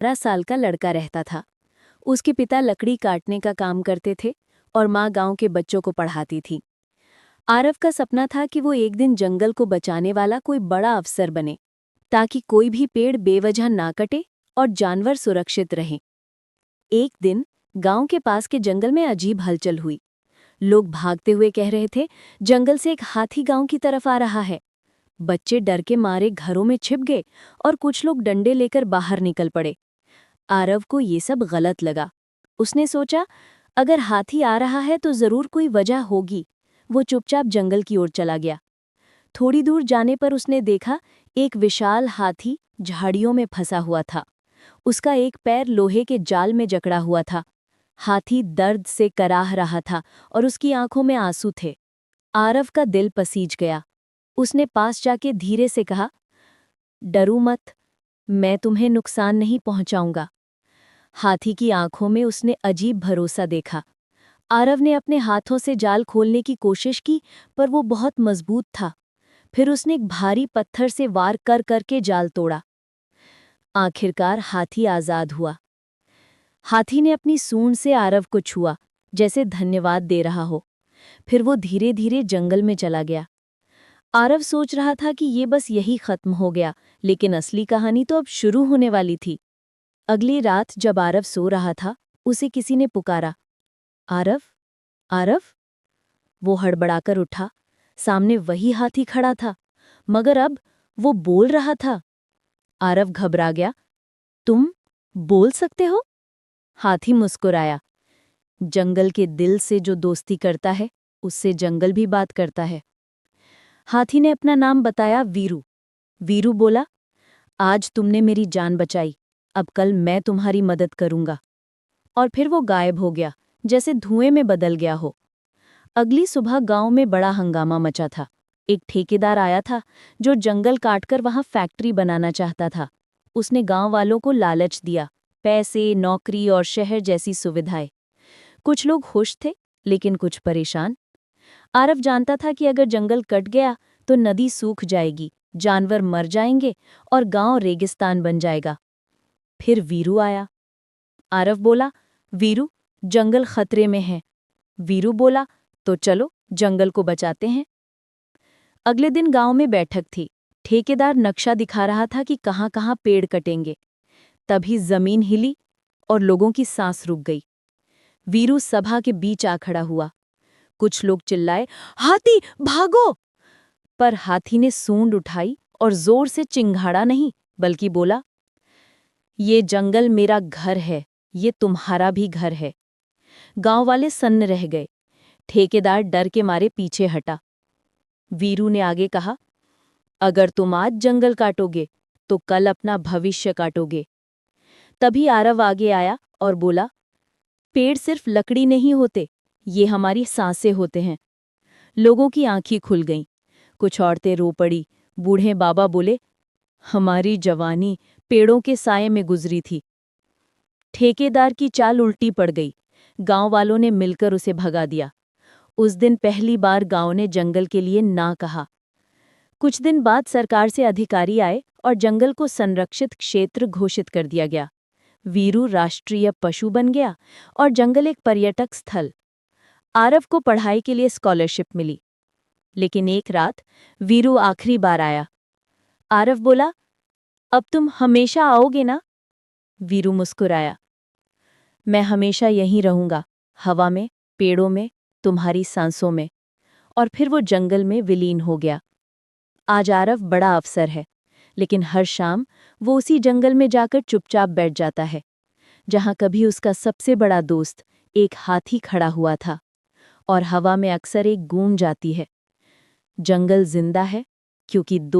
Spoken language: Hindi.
12 साल का लड़का रहता था। उसके पिता लकड़ी काटने का काम करते थे और माँ गांव के बच्चों को पढ़ाती थी। आरव का सपना था कि वो एक दिन जंगल को बचाने वाला कोई बड़ा अफसर बने, ताकि कोई भी पेड़ बेवजह ना कटे और जानवर सुरक्षित रहें। एक दिन गांव के पास के जंगल में अजीब हलचल हुई। लोग भागते हुए कह रहे थे, जंगल से एक हाथी गांव की तरफ आ रहा है। बच्चे डर के मारे घरों में छिप गए और कुछ लोग डंडे लेकर बाहर निकल पड़े। आरव को ये सब गलत लगा। उसने सोचा, अगर हाथी आ रहा है तो जरूर कोई वजह होगी। वो चुपचाप जंगल की ओर चला गया। थोड़ी दूर जाने पर उसने देखा, एक विशाल हाथी झाड़ियों में फंसा हुआ था। उसका एक पैर लोहे के जाल में जकड़ा हुआ था। हाथी दर्द से कराह रहा था और उसकी आंखों में आंसू थे। आरव का दिल पसीज गया। उसने पास जाके धीरे से कहा, डरो मत, मैं तुम्हें नुकसान नहीं पहुंचाऊंगा। हाथी की आंखों में उसने अजीब भरोसा देखा। आरव ने अपने हाथों से जाल खोलने की कोशिश की, पर वो बहुत मजबूत था। फिर उसने एक भारी पत्थर से वार कर करके जाल तोड़ा। आखिरकार हाथी आजाद हुआ। हाथी ने अपनी सूंड से आरव को छुआ, जैसे धन्यवाद दे रहा हो। फिर वो धीरे धीरे जंगल में चला गया। आरव सोच रहा था कि ये बस यही खत्म हो गया, लेकिन असली कहानी तो अब शुरू होने वाली थी। अगली रात जब आरव सो रहा था, उसे किसी ने पुकारा, आरव, आरव। वो हड़बड़ाकर उठा। सामने वही हाथी खड़ा था, मगर अब वो बोल रहा था। आरव घबरा गया। तुम बोल सकते हो? हाथी मुस्कुराया। जंगल के दिल से जो दोस्ती करता है, उससे जंगल भी बात करता है। हाथी ने अपना नाम बताया, वीरू। वीरू बोला, आज तुमने मेरी जान बचाई, अब कल मैं तुम्हारी मदद करूंगा। और फिर वो गायब हो गया, जैसे धुएं में बदल गया हो। अगली सुबह गांव में बड़ा हंगामा मचा था। एक ठेकेदार आया था जो जंगल काटकर वहां फैक्ट्री बनाना चाहता था। उसने गांव वालों को लालच दिया, पैसे, नौकरी और शहर जैसी सुविधाएं। कुछ लोग खुश थे, लेकिन कुछ परेशान। आरव जानता था कि अगर जंगल कट गया तो नदी सूख जाएगी, जानवर मर जाएंगे और गांव रेगिस्तान बन जाएगा। फिर वीरू आया। आरव बोला, वीरू, जंगल खतरे में है। वीरू बोला, तो चलो जंगल को बचाते हैं। अगले दिन गांव में बैठक थी। ठेकेदार नक्शा दिखा रहा था कि कहाँ कहाँ पेड़ कटेंगे। तभी जमीन हिली और लोगों की सांस रुक गई। वीरू सभा के बीच आ खड़ा हुआ। कुछ लोग चिल्लाए, हाथी भागो! पर हाथी ने सूंड उठाई और जोर से चिंघाड़ा नहीं, बल्कि बोला, ये जंगल मेरा घर है, ये तुम्हारा भी घर है। गांव वाले सन्न रह गए। ठेकेदार डर के मारे पीछे हटा। वीरू ने आगे कहा, अगर तुम आज जंगल काटोगे तो कल अपना भविष्य काटोगे। तभी आरव आगे आया और बोला, पेड़ सिर्फ लकड़ी नहीं होते, ये हमारी सांसें होते हैं। लोगों की आंखें खुल गईं। कुछ औरतें रो पड़ी। बूढ़े बाबा बोले, हमारी जवानी पेड़ों के साये में गुजरी थी। ठेकेदार की चाल उल्टी पड़ गई। गांव वालों ने मिलकर उसे भगा दिया। उस दिन पहली बार गांव ने जंगल के लिए ना कहा। कुछ दिन बाद सरकार से अधिकारी आए और जंगल को संरक्षित क्षेत्र घोषित कर दिया गया। वीरू राष्ट्रीय पशु बन गया और जंगल एक पर्यटक स्थल। आरव को पढ़ाई के लिए स्कॉलरशिप मिली। लेकिन एक रात वीरू आखिरी बार आया। आरव बोला, अब तुम हमेशा आओगे ना? वीरू मुस्कुराया, मैं हमेशा यहीं रहूंगा, हवा में, पेड़ों में, तुम्हारी सांसों में। और फिर वो जंगल में विलीन हो गया। आज आरव बड़ा अफसर है, लेकिन हर शाम वो उसी जंगल में जाकर चुपचाप बैठ जाता है, जहां कभी उसका सबसे बड़ा दोस्त एक हाथी खड़ा हुआ था। और हवा में अक्सर एक गूंज आती है, जंगल जिंदा है क्योंकि दो